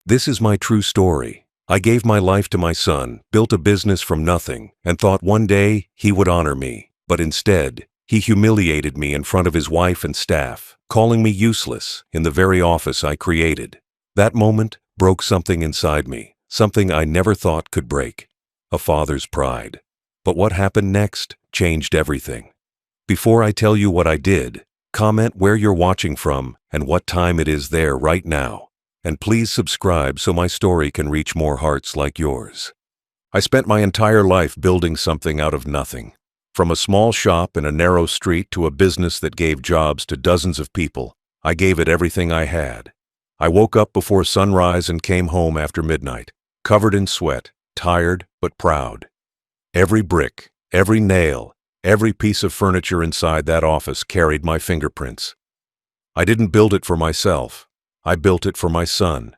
This is my true story. I gave my life to my son, built a business from nothing, and thought one day he would honor me. But instead, he humiliated me in front of his wife and staff, calling me useless in the very office I created. That moment broke something inside me, something I never thought could break: a father's pride. But what happened next changed everything. Before I tell you what I did, comment where you're watching from and what time it is there right now. And please subscribe so my story can reach more hearts like yours. I spent my entire life building something out of nothing. From a small shop in a narrow street to a business that gave jobs to dozens of people, I gave it everything I had. I woke up before sunrise and came home after midnight, covered in sweat, tired but proud. Every brick, every nail, every piece of furniture inside that office carried my fingerprints. I didn't build it for myself. I built it for my son.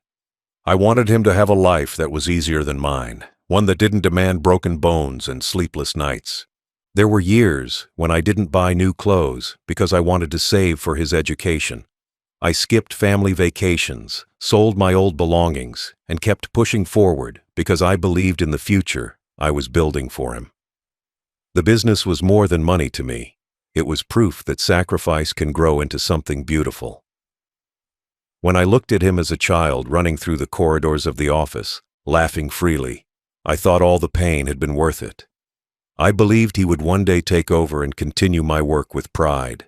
I wanted him to have a life that was easier than mine, one that didn't demand broken bones and sleepless nights. There were years when I didn't buy new clothes because I wanted to save for his education. I skipped family vacations, sold my old belongings, and kept pushing forward because I believed in the future I was building for him. The business was more than money to me. It was proof that sacrifice can grow into something beautiful. When I looked at him as a child running through the corridors of the office, laughing freely, I thought all the pain had been worth it. I believed he would one day take over and continue my work with pride.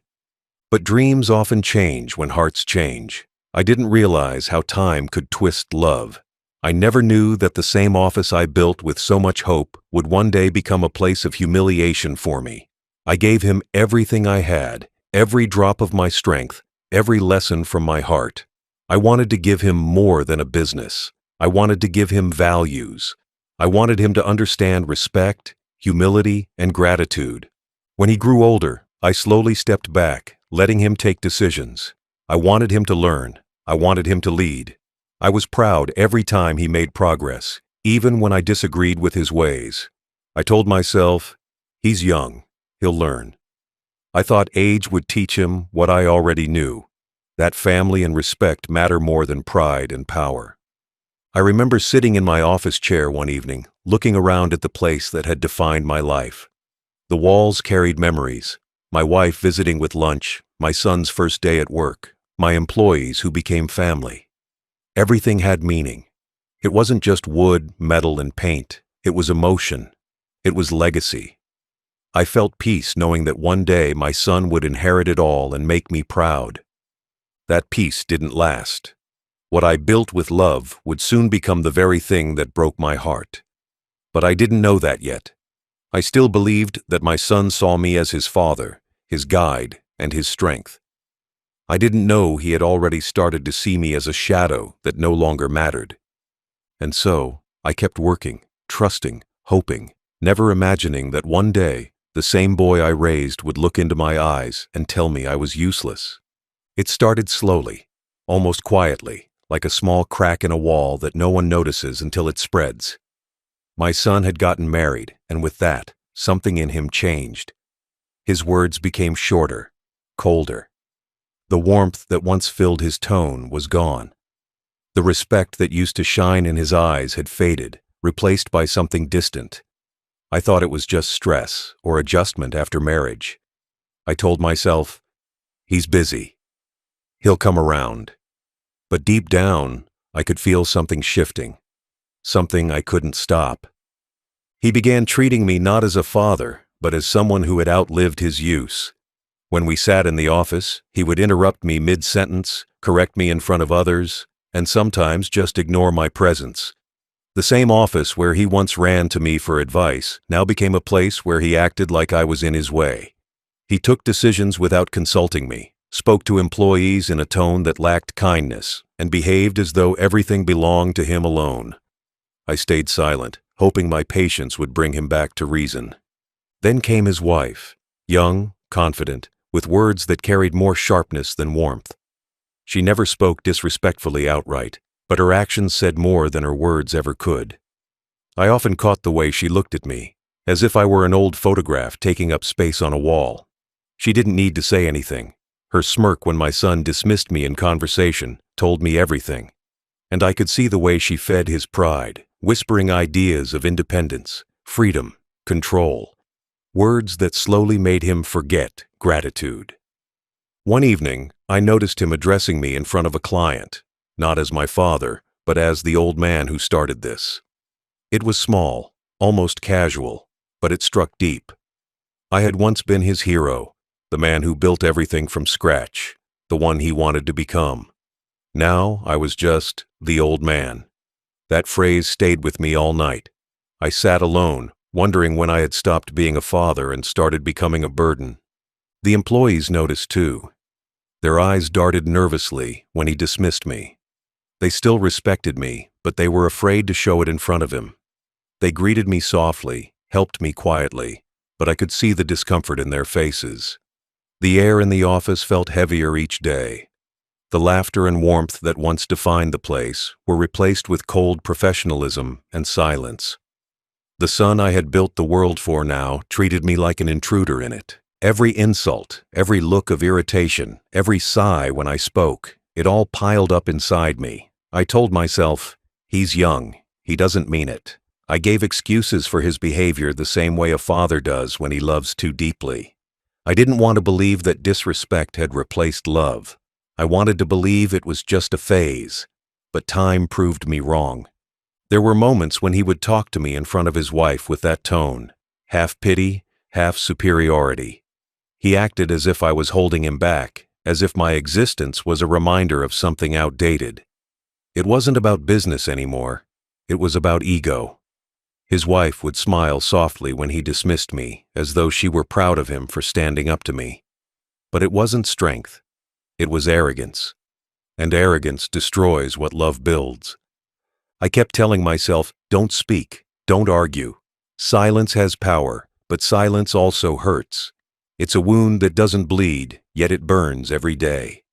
But dreams often change when hearts change. I didn't realize how time could twist love. I never knew that the same office I built with so much hope would one day become a place of humiliation for me. I gave him everything I had, every drop of my strength, every lesson from my heart. I wanted to give him more than a business. I wanted to give him values. I wanted him to understand respect, humility, and gratitude. When he grew older, I slowly stepped back, letting him take decisions. I wanted him to learn. I wanted him to lead. I was proud every time he made progress, even when I disagreed with his ways. I told myself, he's young, he'll learn. I thought age would teach him what I already knew, that family and respect matter more than pride and power. I remember sitting in my office chair one evening, looking around at the place that had defined my life. The walls carried memories: my wife visiting with lunch, my son's first day at work, my employees who became family. Everything had meaning. It wasn't just wood, metal, and paint. It was emotion. It was legacy. I felt peace knowing that one day my son would inherit it all and make me proud. That peace didn't last. What I built with love would soon become the very thing that broke my heart. But I didn't know that yet. I still believed that my son saw me as his father, his guide, and his strength. I didn't know he had already started to see me as a shadow that no longer mattered. And so, I kept working, trusting, hoping, never imagining that one day, the same boy I raised would look into my eyes and tell me I was useless. It started slowly, almost quietly, like a small crack in a wall that no one notices until it spreads. My son had gotten married, and with that, something in him changed. His words became shorter, colder. The warmth that once filled his tone was gone. The respect that used to shine in his eyes had faded, replaced by something distant. I thought it was just stress or adjustment after marriage. I told myself, he's busy. He'll come around. But deep down, I could feel something shifting, something I couldn't stop. He began treating me not as a father, but as someone who had outlived his use. When we sat in the office, he would interrupt me mid-sentence, correct me in front of others, and sometimes just ignore my presence. The same office where he once ran to me for advice now became a place where he acted like I was in his way. He took decisions without consulting me, spoke to employees in a tone that lacked kindness, and behaved as though everything belonged to him alone. I stayed silent, hoping my patience would bring him back to reason. Then came his wife, young, confident, with words that carried more sharpness than warmth. She never spoke disrespectfully outright, but her actions said more than her words ever could. I often caught the way she looked at me, as if I were an old photograph taking up space on a wall. She didn't need to say anything. Her smirk when my son dismissed me in conversation told me everything. and I could see the way she fed his pride, whispering ideas of independence, freedom, control, words that slowly made him forget gratitude. One evening, I noticed him addressing me in front of a client, not as my father, but as the old man who started this. It was small, almost casual, but it struck deep. I had once been his hero, the man who built everything from scratch, the one he wanted to become. Now I was just the old man. That phrase stayed with me all night. I sat alone, wondering when I had stopped being a father and started becoming a burden. The employees noticed too. Their eyes darted nervously when he dismissed me. They still respected me, but they were afraid to show it in front of him. They greeted me softly, helped me quietly, but I could see the discomfort in their faces. The air in the office felt heavier each day. The laughter and warmth that once defined the place were replaced with cold professionalism and silence. The son I had built the world for now treated me like an intruder in it. Every insult, every look of irritation, every sigh when I spoke, it all piled up inside me. I told myself, he's young, he doesn't mean it. I gave excuses for his behavior the same way a father does when he loves too deeply. I didn't want to believe that disrespect had replaced love. I wanted to believe it was just a phase, but time proved me wrong. There were moments when he would talk to me in front of his wife with that tone, half pity, half superiority. He acted as if I was holding him back, as if my existence was a reminder of something outdated. It wasn't about business anymore. It was about ego. His wife would smile softly when he dismissed me, as though she were proud of him for standing up to me. But it wasn't strength. It was arrogance. And arrogance destroys what love builds. I kept telling myself, don't speak, don't argue. Silence has power, but silence also hurts. It's a wound that doesn't bleed, yet it burns every day.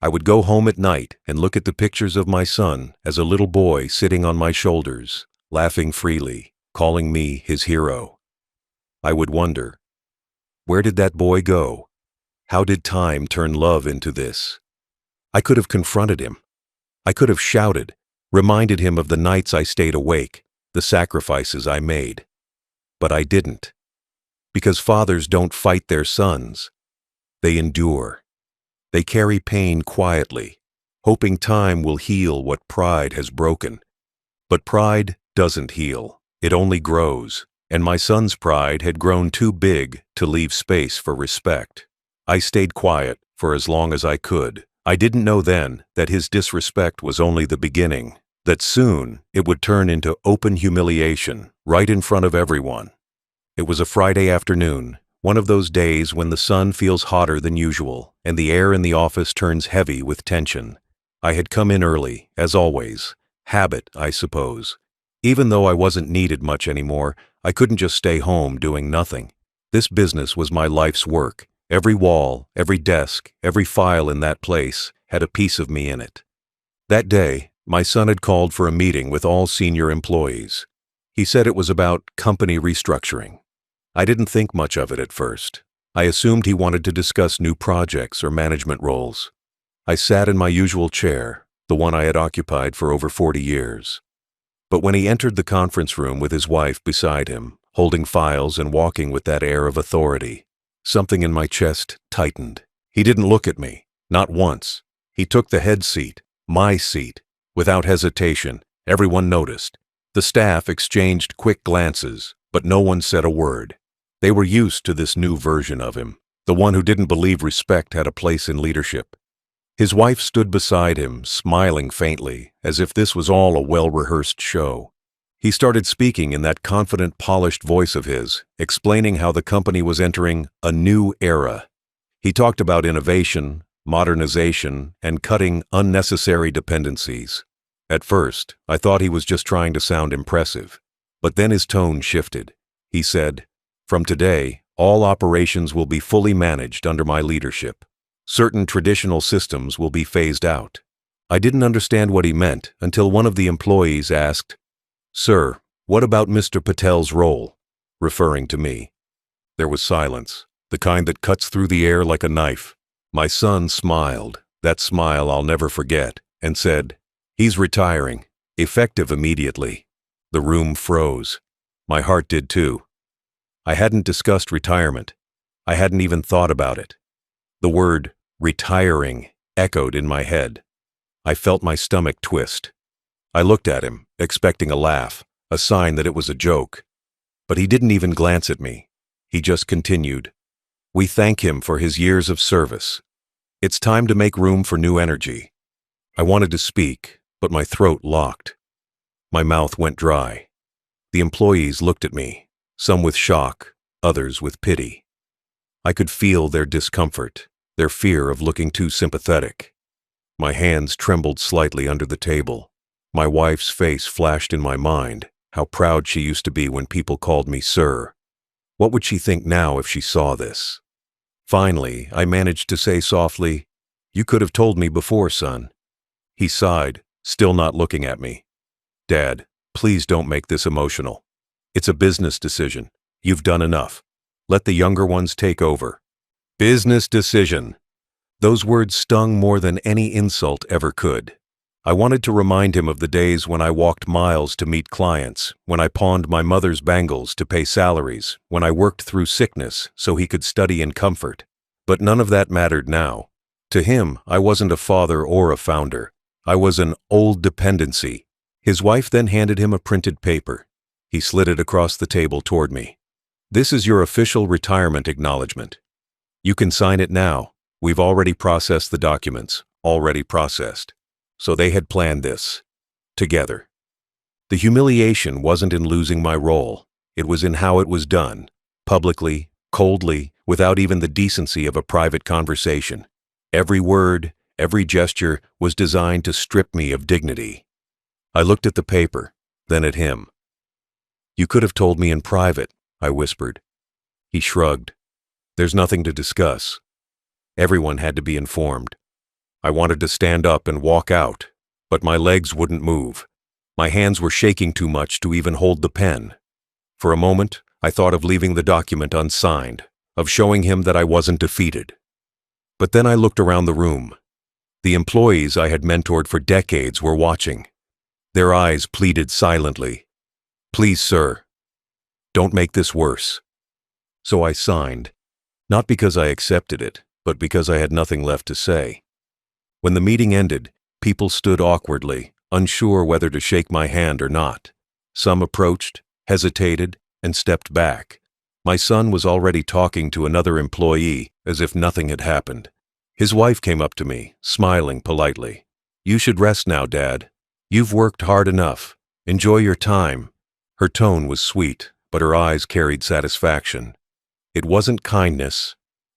I would go home at night and look at the pictures of my son as a little boy sitting on my shoulders, laughing freely, calling me his hero. I would wonder, where did that boy go? How did time turn love into this? I could have confronted him. I could have shouted, reminded him of the nights I stayed awake, the sacrifices I made. But I didn't. Because fathers don't fight their sons. They endure. They carry pain quietly, hoping time will heal what pride has broken. But pride doesn't heal. It only grows, and my son's pride had grown too big to leave space for respect. I stayed quiet for as long as I could. I didn't know then that his disrespect was only the beginning, that soon it would turn into open humiliation right in front of everyone. It was a Friday afternoon, one of those days when the sun feels hotter than usual and the air in the office turns heavy with tension. I had come in early, as always. Habit, I suppose. Even though I wasn't needed much anymore, I couldn't just stay home doing nothing. This business was my life's work. Every wall, every desk, every file in that place had a piece of me in it. That day, my son had called for a meeting with all senior employees. He said it was about company restructuring. I didn't think much of it at first. I assumed he wanted to discuss new projects or management roles. I sat in my usual chair, the one I had occupied for over 40 years. But when he entered the conference room with his wife beside him, holding files and walking with that air of authority, something in my chest tightened. He didn't look at me, not once. He took the head seat, my seat, without hesitation. Everyone noticed. The staff exchanged quick glances, but no one said a word. They were used to this new version of him, the one who didn't believe respect had a place in leadership. His wife stood beside him, smiling faintly, as if this was all a well-rehearsed show. He started speaking in that confident, polished voice of his, explaining how the company was entering a new era. He talked about innovation, modernization, and cutting unnecessary dependencies. At first, I thought he was just trying to sound impressive. But then his tone shifted. He said, "From today, all operations will be fully managed under my leadership. Certain traditional systems will be phased out." I didn't understand what he meant until one of the employees asked, "Sir, what about Mr. Patel's role?" referring to me. There was silence, the kind that cuts through the air like a knife. My son smiled, that smile I'll never forget, and said, He's retiring, effective immediately. The room froze. My heart did too. I hadn't discussed retirement. I hadn't even thought about it. The word retiring echoed in my head. I felt my stomach twist. I looked at him, expecting a laugh, a sign that it was a joke. But he didn't even glance at me. He just continued. We thank him for his years of service. It's time to make room for new energy. I wanted to speak, but my throat locked. My mouth went dry. The employees looked at me, some with shock, others with pity. I could feel their discomfort, their fear of looking too sympathetic. My hands trembled slightly under the table. My wife's face flashed in my mind, how proud she used to be when people called me sir. What would she think now if she saw this? Finally, I managed to say softly, "You could have told me before, son." He sighed, still not looking at me. "Dad, please don't make this emotional. It's a business decision. You've done enough. Let the younger ones take over." Business decision. Those words stung more than any insult ever could. I wanted to remind him of the days when I walked miles to meet clients, when I pawned my mother's bangles to pay salaries, when I worked through sickness so he could study in comfort. But none of that mattered now. To him, I wasn't a father or a founder. I was an old dependency. His wife then handed him a printed paper. He slid it across the table toward me. "This is your official retirement acknowledgement. You can sign it now. We've already processed the documents, already processed." So they had planned this. Together. The humiliation wasn't in losing my role. It was in how it was done. Publicly, coldly, without even the decency of a private conversation. Every word, every gesture was designed to strip me of dignity. I looked at the paper, then at him. "You could have told me in private," I whispered. He shrugged. "There's nothing to discuss." Everyone had to be informed. I wanted to stand up and walk out, but my legs wouldn't move. My hands were shaking too much to even hold the pen. For a moment, I thought of leaving the document unsigned, of showing him that I wasn't defeated. But then I looked around the room. The employees I had mentored for decades were watching. Their eyes pleaded silently. "Please, sir, don't make this worse." So I signed, not because I accepted it, but because I had nothing left to say. When the meeting ended, people stood awkwardly, unsure whether to shake my hand or not. Some approached, hesitated, and stepped back. My son was already talking to another employee as if nothing had happened. His wife came up to me, smiling politely. "You should rest now, Dad. You've worked hard enough. Enjoy your time." Her tone was sweet, but her eyes carried satisfaction. It wasn't kindness,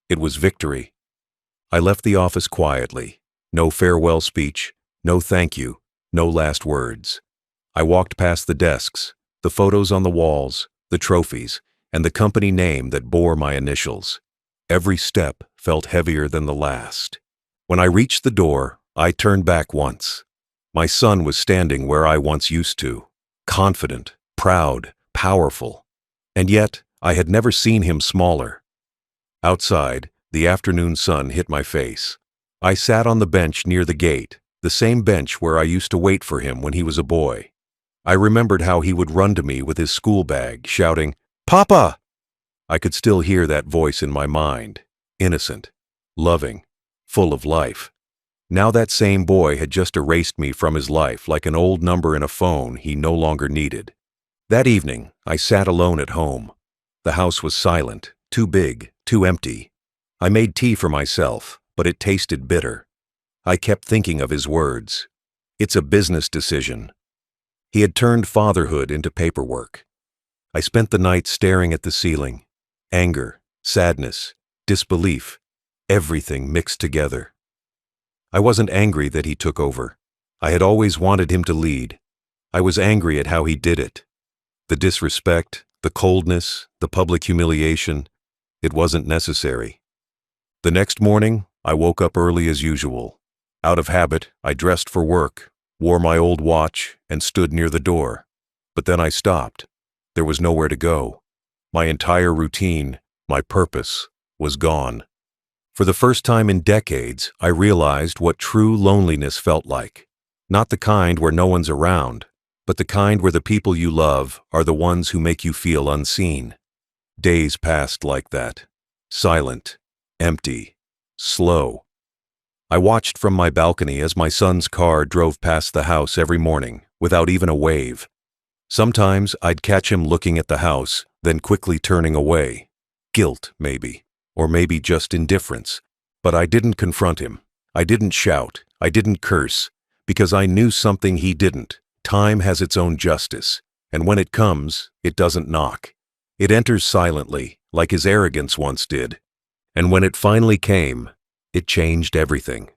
it was victory. I left the office quietly. No farewell speech, no thank you, no last words. I walked past the desks, the photos on the walls, the trophies, and the company name that bore my initials. Every step felt heavier than the last. When I reached the door, I turned back once. My son was standing where I once used to, confident, proud, powerful. And yet, I had never seen him smaller. Outside, the afternoon sun hit my face. I sat on the bench near the gate, the same bench where I used to wait for him when he was a boy. I remembered how he would run to me with his school bag, shouting, "Papa!" I could still hear that voice in my mind, innocent, loving, full of life. Now that same boy had just erased me from his life like an old number in a phone he no longer needed. That evening, I sat alone at home. The house was silent, too big, too empty. I made tea for myself, but it tasted bitter. I kept thinking of his words. "It's a business decision." He had turned fatherhood into paperwork. I spent the night staring at the ceiling. Anger, sadness, disbelief, everything mixed together. I wasn't angry that he took over. I had always wanted him to lead. I was angry at how he did it. The disrespect, the coldness, the public humiliation, it wasn't necessary. The next morning, I woke up early as usual. Out of habit, I dressed for work, wore my old watch, and stood near the door. But then I stopped. There was nowhere to go. My entire routine, my purpose, was gone. For the first time in decades, I realized what true loneliness felt like. Not the kind where no one's around, but the kind where the people you love are the ones who make you feel unseen. Days passed like that. Silent, empty, slow. I watched from my balcony as my son's car drove past the house every morning, without even a wave. Sometimes I'd catch him looking at the house, then quickly turning away. Guilt, maybe. Or maybe just indifference. But I didn't confront him. I didn't shout. I didn't curse. Because I knew something he didn't. Time has its own justice. And when it comes, it doesn't knock. It enters silently, like his arrogance once did. And when it finally came, it changed everything.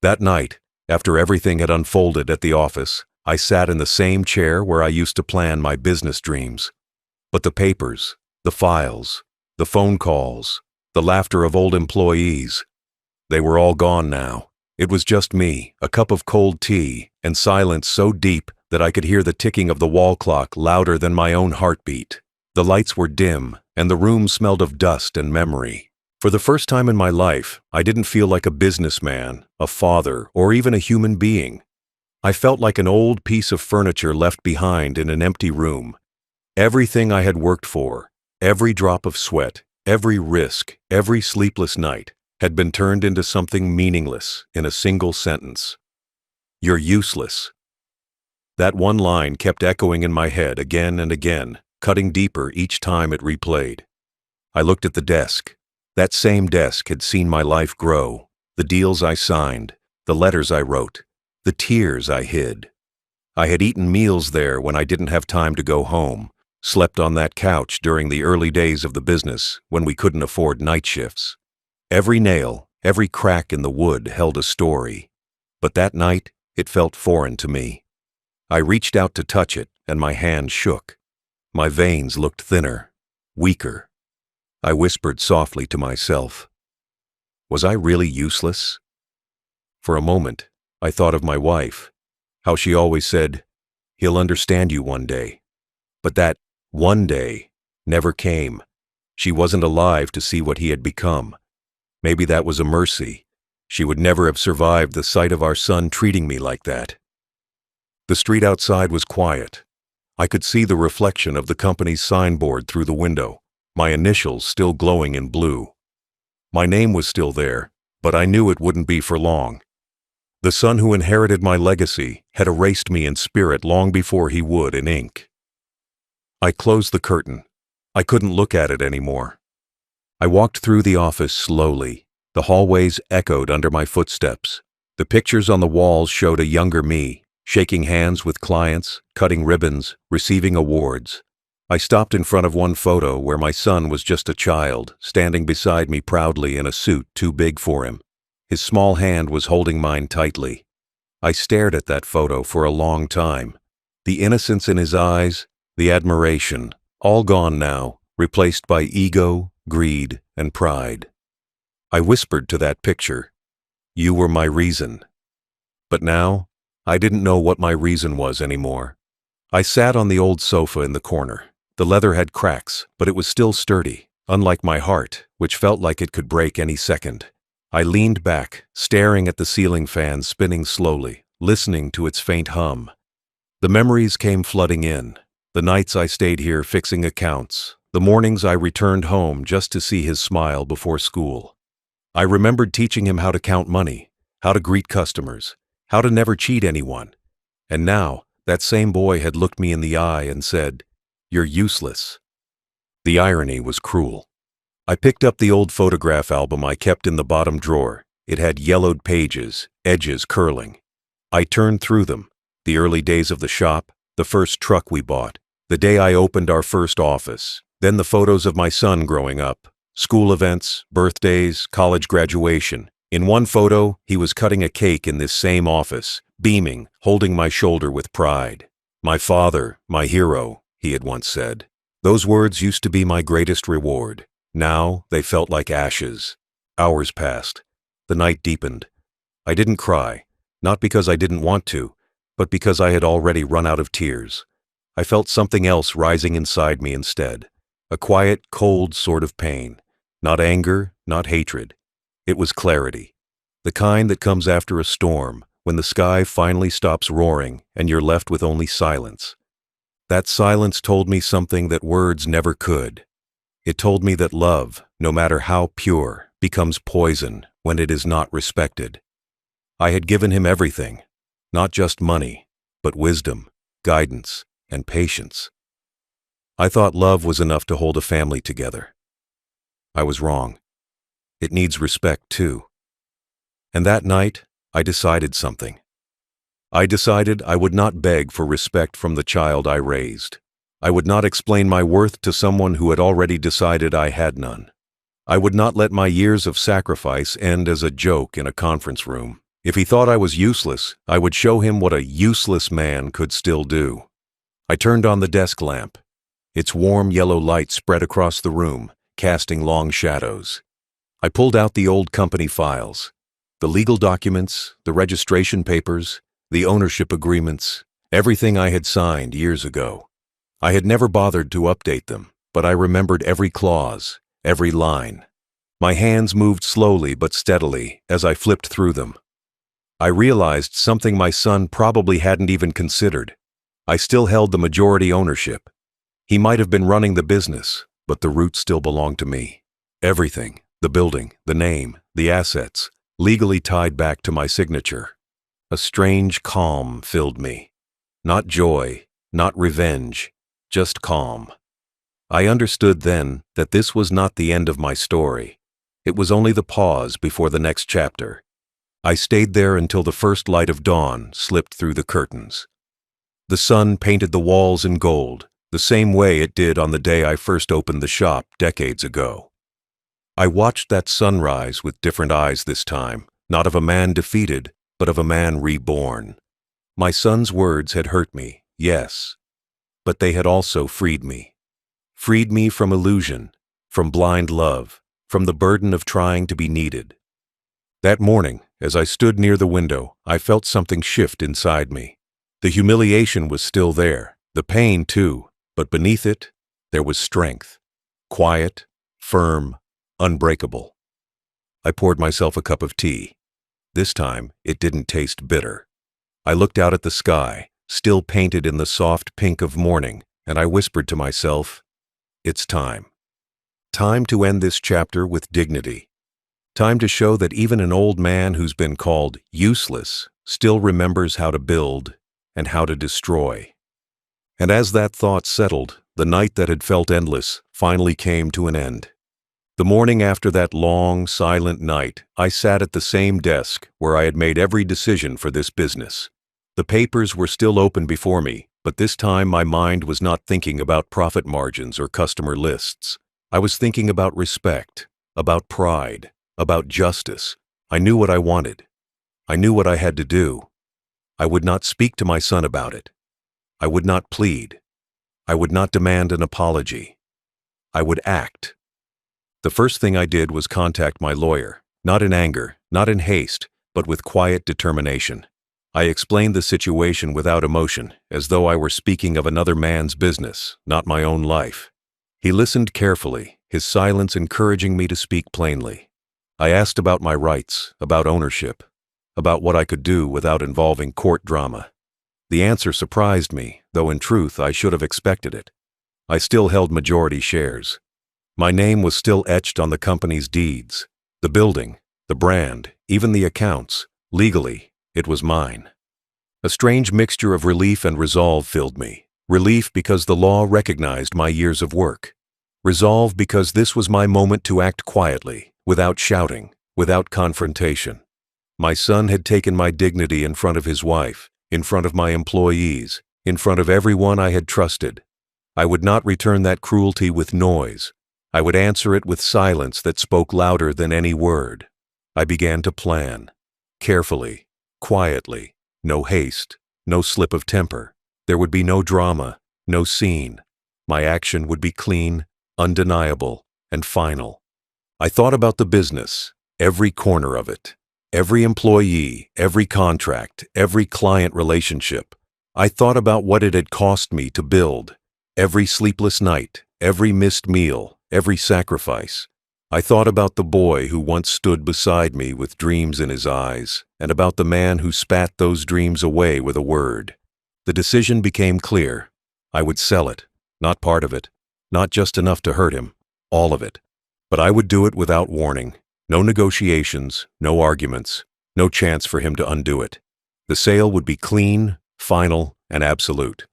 That night, after everything had unfolded at the office, I sat in the same chair where I used to plan my business dreams. But the papers, the files, the phone calls, the laughter of old employees, they were all gone now. It was just me, a cup of cold tea, and silence so deep that I could hear the ticking of the wall clock louder than my own heartbeat. The lights were dim, and the room smelled of dust and memory. For the first time in my life, I didn't feel like a businessman, a father, or even a human being. I felt like an old piece of furniture left behind in an empty room. Everything I had worked for, every drop of sweat, every risk, every sleepless night, had been turned into something meaningless in a single sentence. You're useless. That one line kept echoing in my head again and again, cutting deeper each time it replayed. I looked at the desk. That same desk had seen my life grow, the deals I signed, the letters I wrote, the tears I hid. I had eaten meals there when I didn't have time to go home, slept on that couch during the early days of the business when we couldn't afford night shifts. Every nail, every crack in the wood held a story. But that night, it felt foreign to me. I reached out to touch it, and my hand shook. My veins looked thinner, weaker. I whispered softly to myself. Was I really useless? For a moment, I thought of my wife, how she always said, "He'll understand you one day." But that one day never came. She wasn't alive to see what he had become. Maybe that was a mercy. She would never have survived the sight of our son treating me like that. The street outside was quiet. I could see the reflection of the company's signboard through the window, my initials still glowing in blue. My name was still there, but I knew it wouldn't be for long. The son who inherited my legacy had erased me in spirit long before he would in ink. I closed the curtain. I couldn't look at it anymore. I walked through the office slowly. The hallways echoed under my footsteps. The pictures on the walls showed a younger me, shaking hands with clients, cutting ribbons, receiving awards. I stopped in front of one photo where my son was just a child, standing beside me proudly in a suit too big for him. His small hand was holding mine tightly. I stared at that photo for a long time. The innocence in his eyes, the admiration, all gone now, replaced by ego, greed, and pride. I whispered to that picture, "You were my reason." But now, I didn't know what my reason was anymore. I sat on the old sofa in the corner. The leather had cracks, but it was still sturdy, unlike my heart, which felt like it could break any second. I leaned back, staring at the ceiling fan spinning slowly, listening to its faint hum. The memories came flooding in. The nights I stayed here fixing accounts, the mornings I returned home just to see his smile before school. I remembered teaching him how to count money, how to greet customers, how to never cheat anyone. And now, that same boy had looked me in the eye and said, "You're useless." The irony was cruel. I picked up the old photograph album I kept in the bottom drawer. It had yellowed pages, edges curling. I turned through them. The early days of the shop, the first truck we bought, the day I opened our first office, then the photos of my son growing up, school events, birthdays, college graduation. In one photo, he was cutting a cake in this same office, beaming, holding my shoulder with pride. "My father, my hero," he had once said. Those words used to be my greatest reward. Now they felt like ashes. Hours passed. The night deepened. I didn't cry, not because I didn't want to, but because I had already run out of tears. I felt something else rising inside me instead. A quiet, cold sort of pain. Not anger, not hatred. It was clarity. The kind that comes after a storm, when the sky finally stops roaring and you're left with only silence. That silence told me something that words never could. It told me that love, no matter how pure, becomes poison when it is not respected. I had given him everything, not just money, but wisdom, guidance, and patience. I thought love was enough to hold a family together. I was wrong. It needs respect too. And that night, I decided something. I decided I would not beg for respect from the child I raised. I would not explain my worth to someone who had already decided I had none. I would not let my years of sacrifice end as a joke in a conference room. If he thought I was useless, I would show him what a useless man could still do. I turned on the desk lamp. Its warm yellow light spread across the room, casting long shadows. I pulled out the old company files, the legal documents, the registration papers, the ownership agreements, everything I had signed years ago. I had never bothered to update them, but I remembered every clause, every line. My hands moved slowly but steadily as I flipped through them. I realized something my son probably hadn't even considered. I still held the majority ownership. He might have been running the business, but the roots still belonged to me. Everything, the building, the name, the assets, legally tied back to my signature. A strange calm filled me. Not joy, not revenge, just calm. I understood then that this was not the end of my story. It was only the pause before the next chapter. I stayed there until the first light of dawn slipped through the curtains. The sun painted the walls in gold, the same way it did on the day I first opened the shop decades ago. I watched that sunrise with different eyes this time, not of a man defeated, but of a man reborn. My son's words had hurt me, yes, but they had also freed me. Freed me from illusion, from blind love, from the burden of trying to be needed. That morning, as I stood near the window, I felt something shift inside me. The humiliation was still there, the pain too, but beneath it, there was strength. Quiet, firm, unbreakable. I poured myself a cup of tea. This time, it didn't taste bitter. I looked out at the sky, still painted in the soft pink of morning, and I whispered to myself, "It's time. Time to end this chapter with dignity. Time to show that even an old man who's been called useless still remembers how to build and how to destroy." And as that thought settled, the night that had felt endless finally came to an end. The morning after that long, silent night, I sat at the same desk where I had made every decision for this business. The papers were still open before me, but this time my mind was not thinking about profit margins or customer lists. I was thinking about respect, about pride, about justice. I knew what I wanted. I knew what I had to do. I would not speak to my son about it. I would not plead. I would not demand an apology. I would act. The first thing I did was contact my lawyer, not in anger, not in haste, but with quiet determination. I explained the situation without emotion, as though I were speaking of another man's business, not my own life. He listened carefully, his silence encouraging me to speak plainly. I asked about my rights, about ownership, about what I could do without involving court drama. The answer surprised me, though in truth I should have expected it. I still held majority shares. My name was still etched on the company's deeds. The building, the brand, even the accounts. Legally, it was mine. A strange mixture of relief and resolve filled me. Relief because the law recognized my years of work. Resolve because this was my moment to act quietly, without shouting, without confrontation. My son had taken my dignity in front of his wife, in front of my employees, in front of everyone I had trusted. I would not return that cruelty with noise. I would answer it with silence that spoke louder than any word. I began to plan. Carefully, quietly, no haste, no slip of temper. There would be no drama, no scene. My action would be clean, undeniable, and final. I thought about the business, every corner of it, every employee, every contract, every client relationship. I thought about what it had cost me to build, every sleepless night, every missed meal, every sacrifice. I thought about the boy who once stood beside me with dreams in his eyes, and about the man who spat those dreams away with a word. The decision became clear. I would sell it, not part of it, not just enough to hurt him, all of it. But I would do it without warning. No negotiations, no arguments, no chance for him to undo it. The sale would be clean, final, and absolute.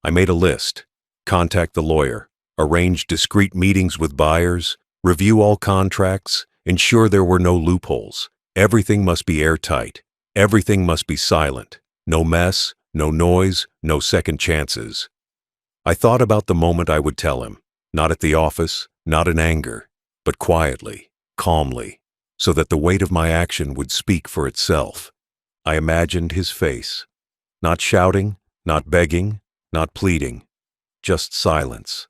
I made a list. Contact the lawyer, arrange discreet meetings with buyers, review all contracts, ensure there were no loopholes. Everything must be airtight. Everything must be silent. No mess, no noise, no second chances. I thought about the moment I would tell him, not at the office, not in anger, but quietly, calmly, so that the weight of my action would speak for itself. I imagined his face, not shouting, not begging, not pleading, just silence.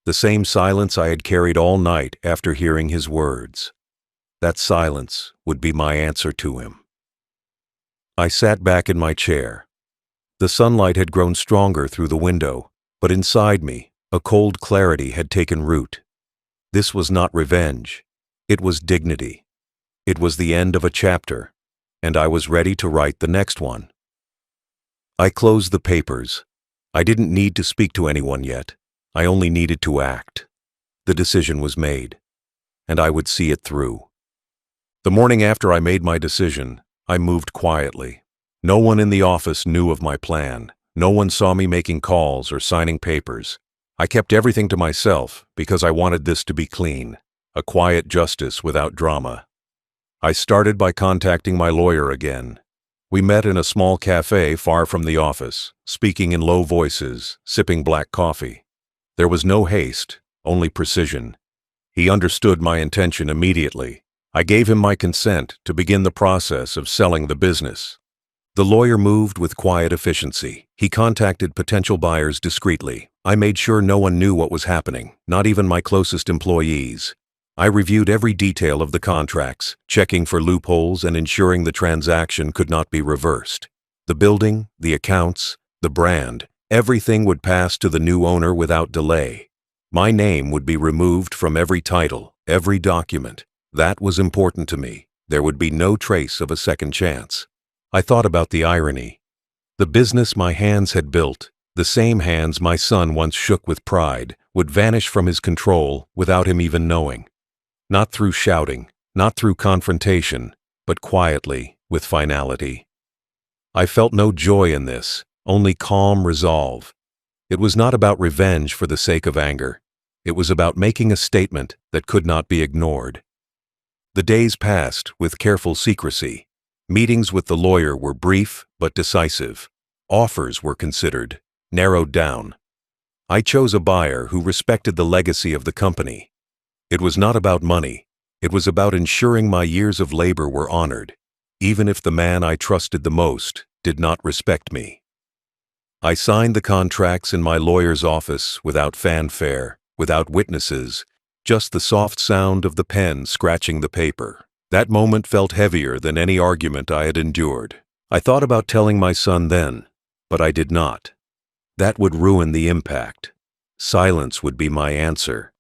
The same silence I had carried all night after hearing his words. That silence would be my answer to him. I sat back in my chair. The sunlight had grown stronger through the window, but inside me, a cold clarity had taken root. This was not revenge. It was dignity. It was the end of a chapter, and I was ready to write the next one. I closed the papers. I didn't need to speak to anyone yet. I only needed to act. The decision was made, and I would see it through. The morning after I made my decision, I moved quietly. No one in the office knew of my plan. No one saw me making calls or signing papers. I kept everything to myself because I wanted this to be clean, a quiet justice without drama. I started by contacting my lawyer again. We met in a small cafe far from the office, speaking in low voices, sipping black coffee. There was no haste, only precision. He understood my intention immediately. I gave him my consent to begin the process of selling the business. The lawyer moved with quiet efficiency. He contacted potential buyers discreetly. I made sure no one knew what was happening, not even my closest employees. I reviewed every detail of the contracts, checking for loopholes and ensuring the transaction could not be reversed. The building, the accounts, the brand, everything would pass to the new owner without delay. My name would be removed from every title, every document. That was important to me. There would be no trace of a second chance. I thought about the irony. The business my hands had built, the same hands my son once shook with pride, would vanish from his control without him even knowing. Not through shouting, not through confrontation, but quietly, with finality. I felt no joy in this, only calm resolve. It was not about revenge for the sake of anger. It was about making a statement that could not be ignored. The days passed with careful secrecy. Meetings with the lawyer were brief but decisive. Offers were considered, narrowed down. I chose a buyer who respected the legacy of the company. It was not about money. It was about ensuring my years of labor were honored, even if the man I trusted the most did not respect me. I signed the contracts in my lawyer's office without fanfare, without witnesses, just the soft sound of the pen scratching the paper. That moment felt heavier than any argument I had endured. I thought about telling my son then, but I did not. That would ruin the impact. Silence would be my answer.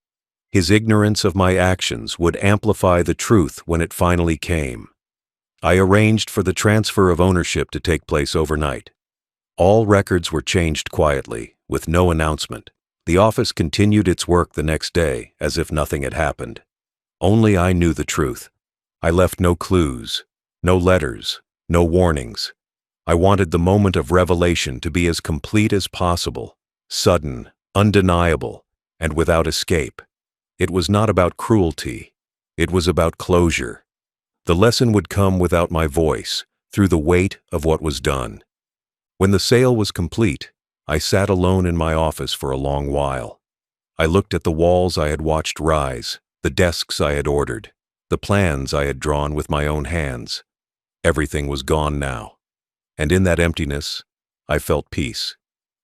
His ignorance of my actions would amplify the truth when it finally came. I arranged for the transfer of ownership to take place overnight. All records were changed quietly, with no announcement. The office continued its work the next day, as if nothing had happened. Only I knew the truth. I left no clues, no letters, no warnings. I wanted the moment of revelation to be as complete as possible, sudden, undeniable, and without escape. It was not about cruelty. It was about closure. The lesson would come without my voice, through the weight of what was done. When the sale was complete, I sat alone in my office for a long while. I looked at the walls I had watched rise, the desks I had ordered, the plans I had drawn with my own hands. Everything was gone now. And in that emptiness, I felt peace.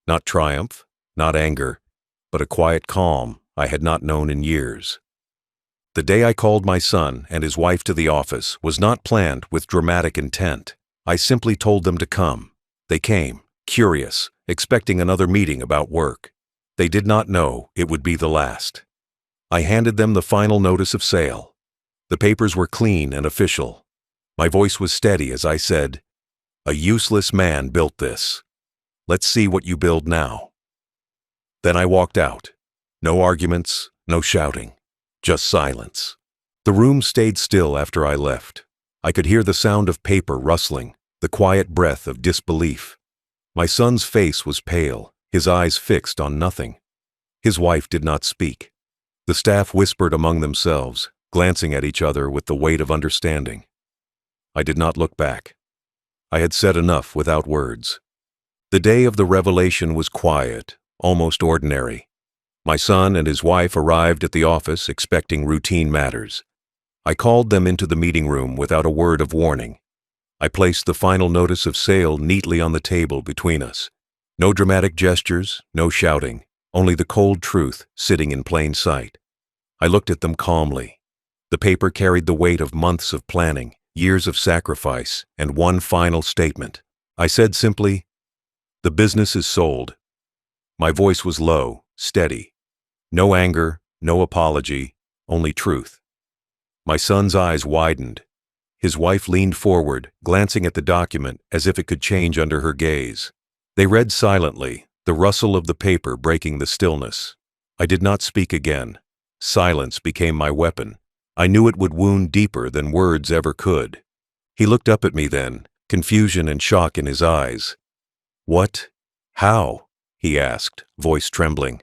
Not triumph, not anger, but a quiet calm I had not known in years. The day I called my son and his wife to the office was not planned with dramatic intent. I simply told them to come. They came, curious, expecting another meeting about work. They did not know it would be the last. I handed them the final notice of sale, The papers were clean and official. My voice was steady as I said, "A useless man built this. Let's see what you build now." Then I walked out. No arguments, no shouting, just silence. The room stayed still after I left. I could hear the sound of paper rustling, the quiet breath of disbelief. My son's face was pale, his eyes fixed on nothing. His wife did not speak. The staff whispered among themselves, glancing at each other with the weight of understanding. I did not look back. I had said enough without words. The day of the revelation was quiet, almost ordinary. My son and his wife arrived at the office expecting routine matters. I called them into the meeting room without a word of warning. I placed the final notice of sale neatly on the table between us. No dramatic gestures, no shouting, only the cold truth sitting in plain sight. I looked at them calmly. The paper carried the weight of months of planning, years of sacrifice, and one final statement. I said simply, "The business is sold." My voice was low, steady. No anger, no apology, only truth. My son's eyes widened. His wife leaned forward, glancing at the document as if it could change under her gaze. They read silently, the rustle of the paper breaking the stillness. I did not speak again. Silence became my weapon. I knew it would wound deeper than words ever could. He looked up at me then, confusion and shock in his eyes. "What? How?" he asked, voice trembling.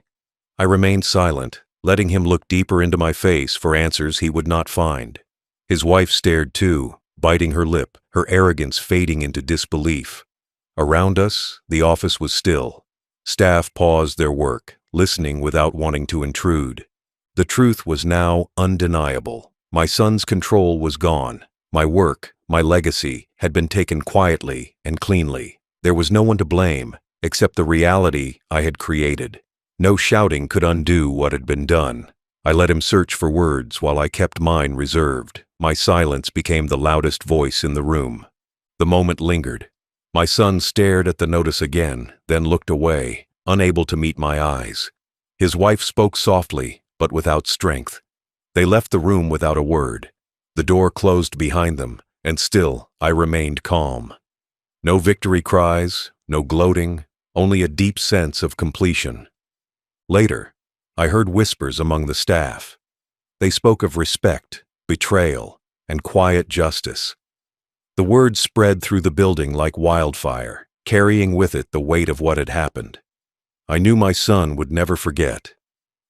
I remained silent, letting him look deeper into my face for answers he would not find. His wife stared too, biting her lip, her arrogance fading into disbelief. Around us, the office was still. Staff paused their work, listening without wanting to intrude. The truth was now undeniable. My son's control was gone. My work, my legacy, had been taken quietly and cleanly. There was no one to blame, except the reality I had created. No shouting could undo what had been done. I let him search for words while I kept mine reserved. My silence became the loudest voice in the room. The moment lingered. My son stared at the notice again, then looked away, unable to meet my eyes. His wife spoke softly, but without strength. They left the room without a word. The door closed behind them, and still I remained calm. No victory cries, no gloating, only a deep sense of completion. Later, I heard whispers among the staff. They spoke of respect, betrayal, and quiet justice. The word spread through the building like wildfire, carrying with it the weight of what had happened. I knew my son would never forget.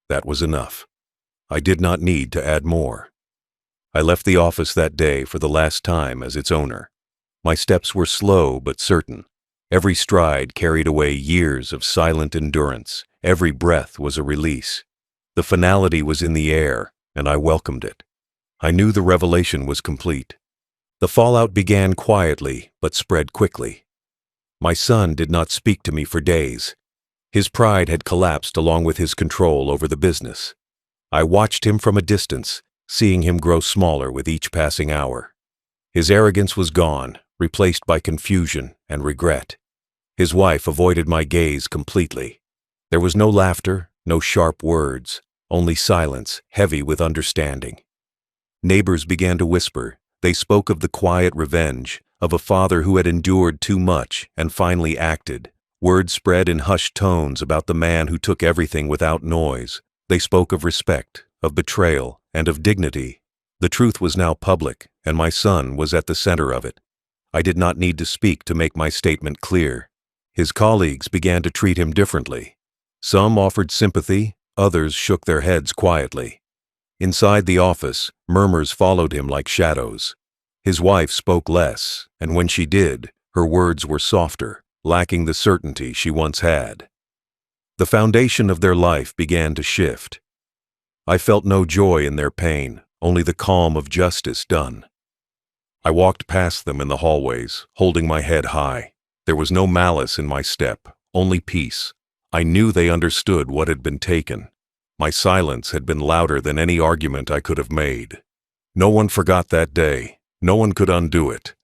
That was enough. I did not need to add more. I left the office that day for the last time as its owner. My steps were slow but certain. Every stride carried away years of silent endurance. Every breath was a release. The finality was in the air, and I welcomed it. I knew the revelation was complete. The fallout began quietly, but spread quickly. My son did not speak to me for days. His pride had collapsed along with his control over the business. I watched him from a distance, seeing him grow smaller with each passing hour. His arrogance was gone, replaced by confusion and regret. His wife avoided my gaze completely. There was no laughter, no sharp words, only silence, heavy with understanding. Neighbors began to whisper. They spoke of the quiet revenge, of a father who had endured too much and finally acted. Words spread in hushed tones about the man who took everything without noise. They spoke of respect, of betrayal, and of dignity. The truth was now public, and my son was at the center of it. I did not need to speak to make my statement clear. His colleagues began to treat him differently. Some offered sympathy, others shook their heads quietly. Inside the office, murmurs followed him like shadows. His wife spoke less, and when she did, her words were softer, lacking the certainty she once had. The foundation of their life began to shift. I felt no joy in their pain, only the calm of justice done. I walked past them in the hallways, holding my head high. There was no malice in my step, only peace. I knew they understood what had been taken. My silence had been louder than any argument I could have made. No one forgot that day. No one could undo it.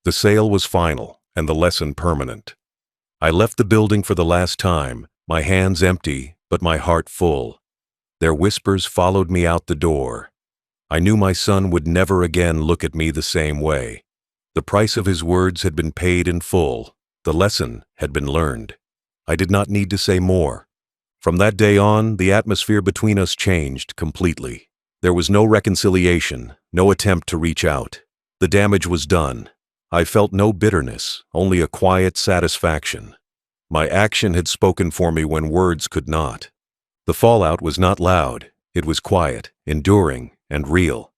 The sale was final, and the lesson permanent. I left the building for the last time, my hands empty, but my heart full. Their whispers followed me out the door. I knew my son would never again look at me the same way. The price of his words had been paid in full. The lesson had been learned. I did not need to say more. From that day on, the atmosphere between us changed completely. There was no reconciliation, no attempt to reach out. The damage was done. I felt no bitterness, only a quiet satisfaction. My action had spoken for me when words could not. The fallout was not loud. It was quiet, enduring, and real.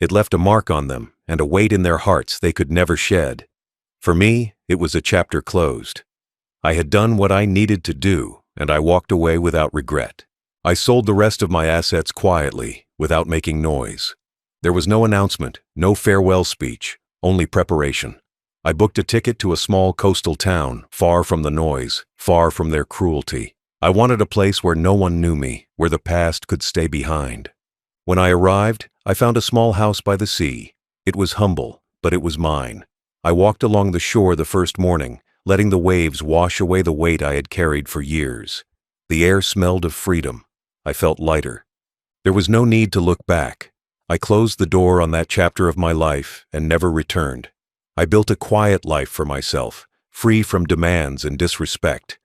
It left a mark on them and a weight in their hearts they could never shed. For me, it was a chapter closed. I had done what I needed to do, and I walked away without regret. I sold the rest of my assets quietly, without making noise. There was no announcement, no farewell speech, only preparation. I booked a ticket to a small coastal town, far from the noise, far from their cruelty. I wanted a place where no one knew me, where the past could stay behind. When I arrived, I found a small house by the sea. It was humble, but it was mine. I walked along the shore the first morning, letting the waves wash away the weight I had carried for years. The air smelled of freedom. I felt lighter. There was no need to look back. I closed the door on that chapter of my life and never returned. I built a quiet life for myself, free from demands and disrespect.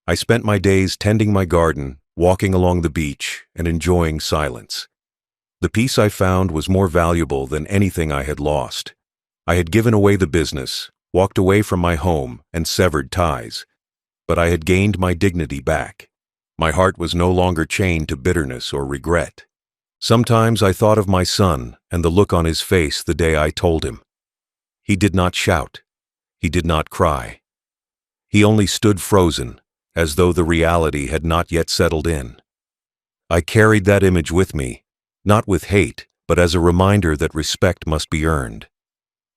I spent my days tending my garden, walking along the beach, and enjoying silence. The peace I found was more valuable than anything I had lost. I had given away the business, walked away from my home, and severed ties. But I had gained my dignity back. My heart was no longer chained to bitterness or regret. Sometimes I thought of my son and the look on his face the day I told him. He did not shout. He did not cry. He only stood frozen, as though the reality had not yet settled in. I carried that image with me, not with hate, but as a reminder that respect must be earned.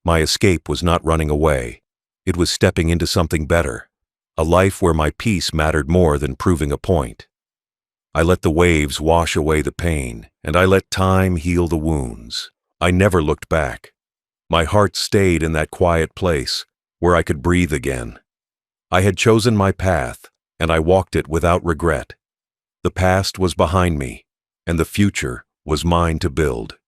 My escape was not running away. It was stepping into something better, a life where my peace mattered more than proving a point. I let the waves wash away the pain, and I let time heal the wounds. I never looked back. My heart stayed in that quiet place where I could breathe again. I had chosen my path, and I walked it without regret. The past was behind me, and the future was mine to build.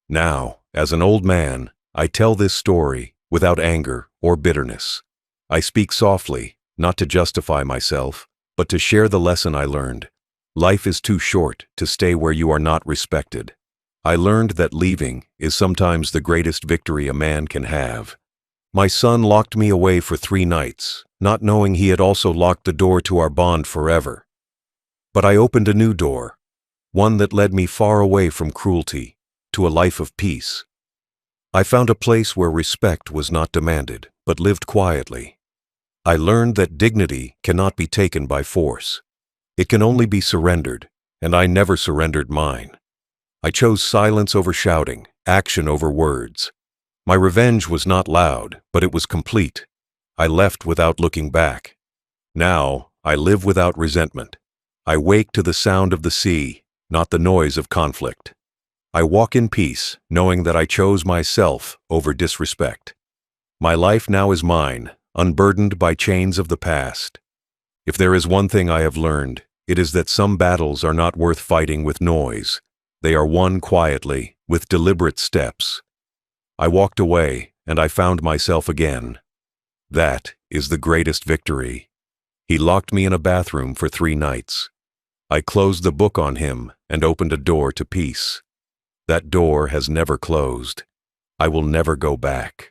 Now, as an old man, I tell this story without anger or bitterness. I speak softly, not to justify myself, but to share the lesson I learned. Life is too short to stay where you are not respected. I learned that leaving is sometimes the greatest victory a man can have. My son locked me away for 3 nights, not knowing he had also locked the door to our bond forever. But I opened a new door, one that led me far away from cruelty, to a life of peace. I found a place where respect was not demanded, but lived quietly. I learned that dignity cannot be taken by force. It can only be surrendered, and I never surrendered mine. I chose silence over shouting, action over words. My revenge was not loud, but it was complete. I left without looking back. Now, I live without resentment. I wake to the sound of the sea, not the noise of conflict. I walk in peace, knowing that I chose myself over disrespect. My life now is mine, unburdened by chains of the past. If there is one thing I have learned, it is that some battles are not worth fighting with noise. They are won quietly, with deliberate steps. I walked away, and I found myself again. That is the greatest victory. He locked me in a bathroom for 3 nights. I closed the book on him and opened a door to peace. That door has never closed. I will never go back.